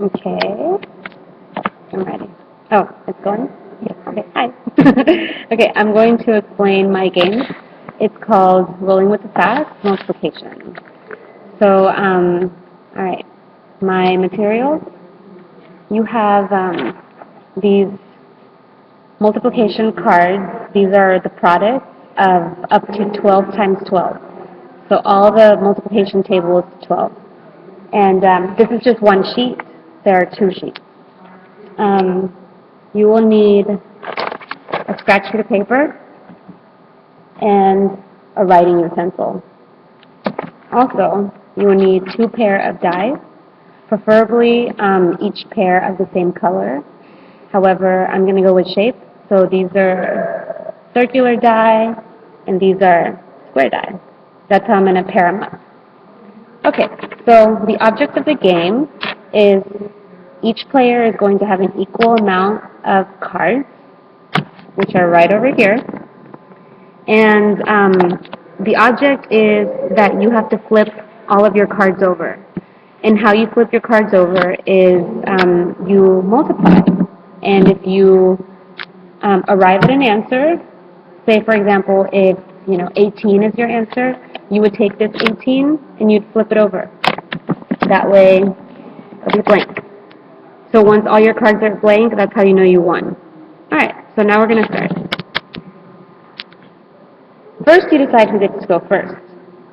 Okay, I'm ready. Oh, it's going? Yes, okay, hi. Okay, I'm going to explain my game. It's called Rolling with the Fast Multiplication. So, all right, my materials, you have these multiplication cards. These are the product of up to 12 times 12. So all the multiplication table is 12. And this is just one sheet. There are two sheets. You will need a scratch sheet of paper and a writing utensil. Also, you will need two pair of dice, preferably each pair of the same color. However, I'm going to go with shape. So these are circular die, and these are square die. That's how I'm going to pair them up. Okay, so the object of the game is each player is going to have an equal amount of cards, which are right over here. And the object is that you have to flip all of your cards over. And how you flip your cards over is you multiply. And if you arrive at an answer, say for example, if 18 is your answer, you would take this 18 and you'd flip it over. That way, it'll be blank. So once all your cards are blank, that's how you know you won. All right, so now we're going to start. First, you decide who gets to go first.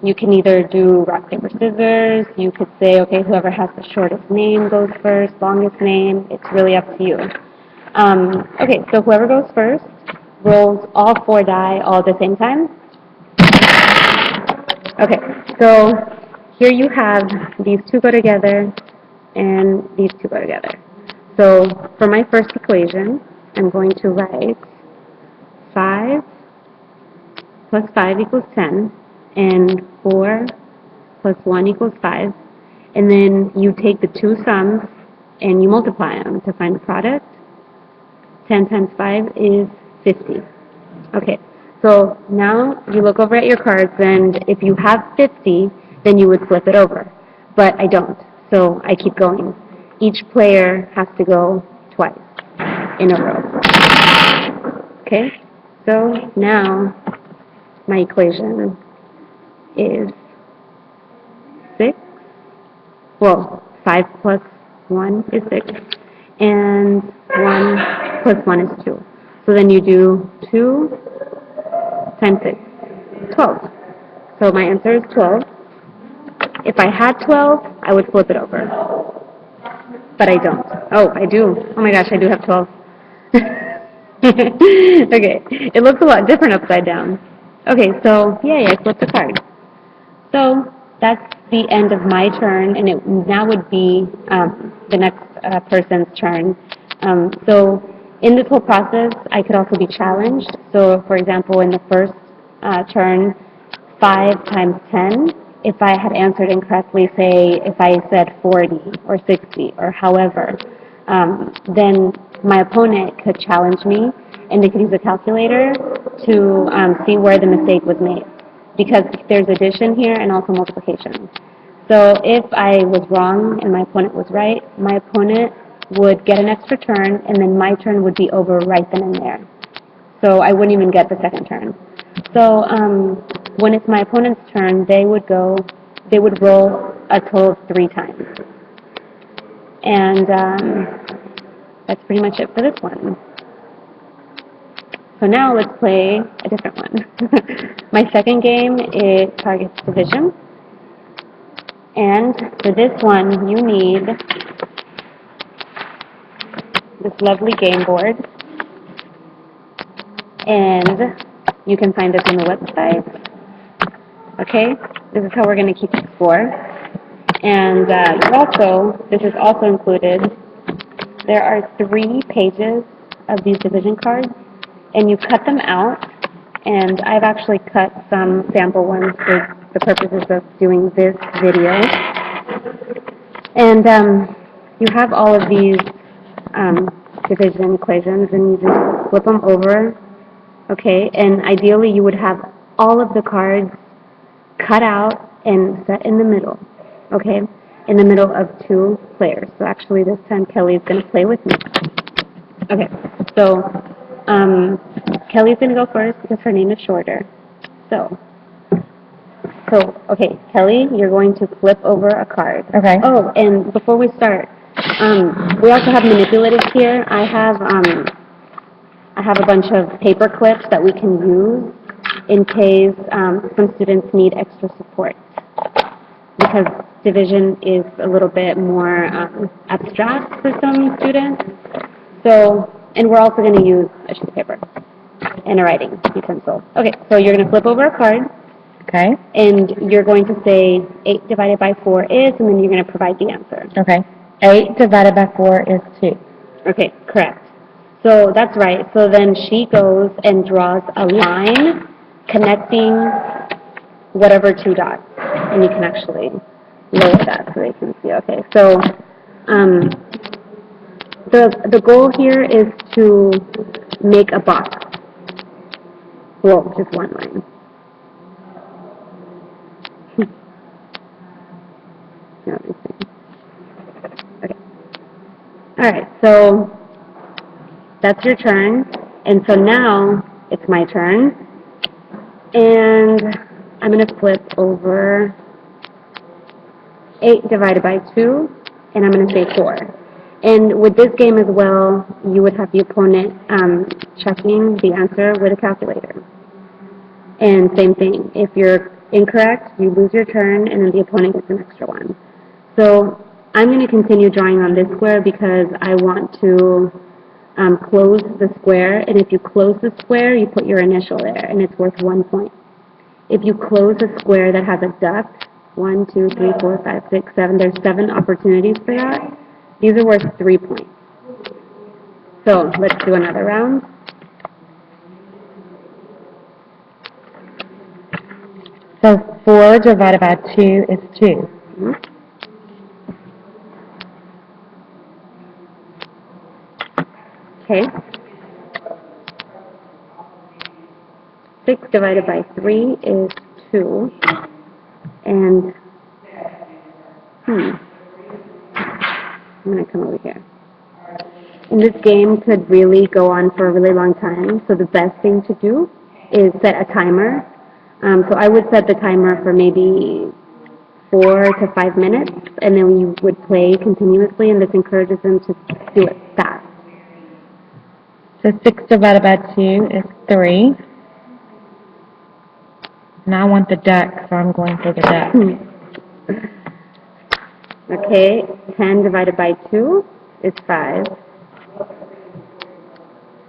You can either do rock, paper, scissors. You could say, okay, whoever has the shortest name goes first, longest name. It's really up to you. Okay, so whoever goes first rolls all four die all at the same time. Okay, so here you have these two go together and these two go together. So for my first equation, I'm going to write 5 plus 5 equals 10, and 4 plus 1 equals 5. And then you take the two sums and you multiply them to find the product. 10 times 5 is 50. Okay, so now you look over at your cards, and if you have 50, then you would flip it over. But I don't, so I keep going. Each player has to go twice in a row. Okay, so now my equation is 6. Well, 5 plus 1 is 6, and 1 plus 1 is 2. So then you do 2 times 6, 12. So my answer is 12. If I had 12, I would flip it over. But I don't. Oh, I do. Oh my gosh, I do have 12. Okay, it looks a lot different upside down. Okay, so yay, I flipped a card. So that's the end of my turn, and it now would be the next person's turn. So in this whole process, I could also be challenged. So for example, in the first turn, 5 times 10, if I had answered incorrectly, say if I said 40 or 60 or however, then my opponent could challenge me, and they could use a calculator to see where the mistake was made, because there's addition here and also multiplication. So if I was wrong and my opponent was right, my opponent would get an extra turn, and then my turn would be over right then and there. So I wouldn't even get the second turn. So when it's my opponent's turn, they would roll a total of 3 times. And that's pretty much it for this one. So now let's play a different one. My second game, it targets division. And for this one, you need this lovely game board. And you can find this on the website. Okay, this is how we're going to keep the score. And this is also included, there are 3 pages of these division cards, and you cut them out, and I've actually cut some sample ones for the purposes of doing this video. And you have all of these division equations, and you just flip them over, okay, and ideally you would have all of the cards cut out and set in the middle, okay? in the middle of two players. So actually this time Kelly's going to play with me. Okay, so Kelly's going to go first because her name is shorter. So, okay, Kelly, you're going to flip over a card. Okay. Oh, and before we start, we also have manipulatives here. I have a bunch of paper clips that we can use in case some students need extra support, because division is a little bit more abstract for some students. So, and we're also going to use a sheet of paper and a writing utensil. Okay, so you're going to flip over a card. Okay. And you're going to say 8 divided by 4 is, and then you're going to provide the answer. Okay. 8 divided by 4 is 2. Okay, correct. So that's right. So then she goes and draws a line connecting whatever two dots. And you can actually lower that so they can see. Okay, so the goal here is to make a box. Well, just one line. Okay. All right, so that's your turn, and so now it's my turn, and I'm going to flip over 8 divided by 2, and I'm going to say 4. And with this game as well, you would have the opponent checking the answer with a calculator. And same thing, if you're incorrect, you lose your turn, and then the opponent gets an extra one. So I'm going to continue drawing on this square because I want to close the square, and if you close the square, you put your initial there, and it's worth 1 point. If you close a square that has a duck, 1, 2, 3, 4, 5, 6, 7, there's 7 opportunities for that. These are worth 3 points. So let's do another round. So 4 divided by 2 is 2. Mm-hmm. Okay. 6 divided by 3 is 2. And, I'm going to come over here. And this game could really go on for a really long time, so the best thing to do is set a timer. So I would set the timer for maybe 4 to 5 minutes, and then you would play continuously, and this encourages them to do it fast. So 6 divided by 2 is 3. And I want the duck, so I'm going for the duck. Okay, 10 divided by 2 is 5.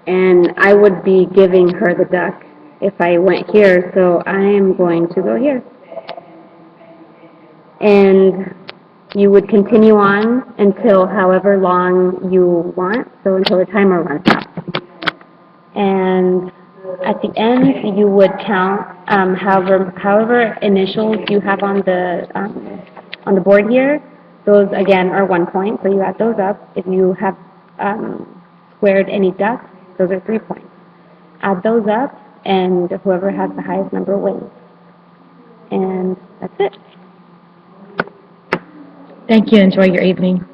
And I would be giving her the duck if I went here, so I am going to go here. And you would continue on until however long you want, so until the timer runs out. And at the end, you would count however initials you have on the board here. Those again are 1 point, so you add those up. If you have squared any ducks, those are 3 points. Add those up, and whoever has the highest number wins. And that's it. Thank you. Enjoy your evening.